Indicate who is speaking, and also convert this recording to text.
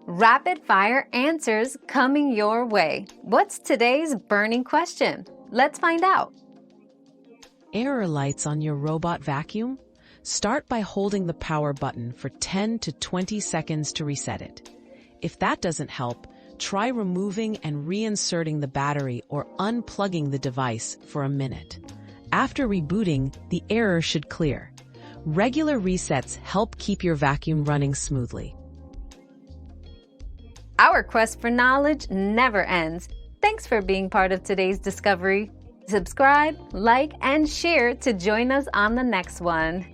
Speaker 1: Rapid fire answers coming your way. What's today's burning question? Let's find out.
Speaker 2: Error lights on your robot vacuum? Start by holding the power button for 10 to 20 seconds to reset it. If that doesn't help, try removing and reinserting the battery or unplugging the device for a minute. After rebooting, the error should clear. Regular resets help keep your vacuum running smoothly.
Speaker 1: Our quest for knowledge never ends. Thanks for being part of today's discovery. Subscribe, like, and share to join us on the next one.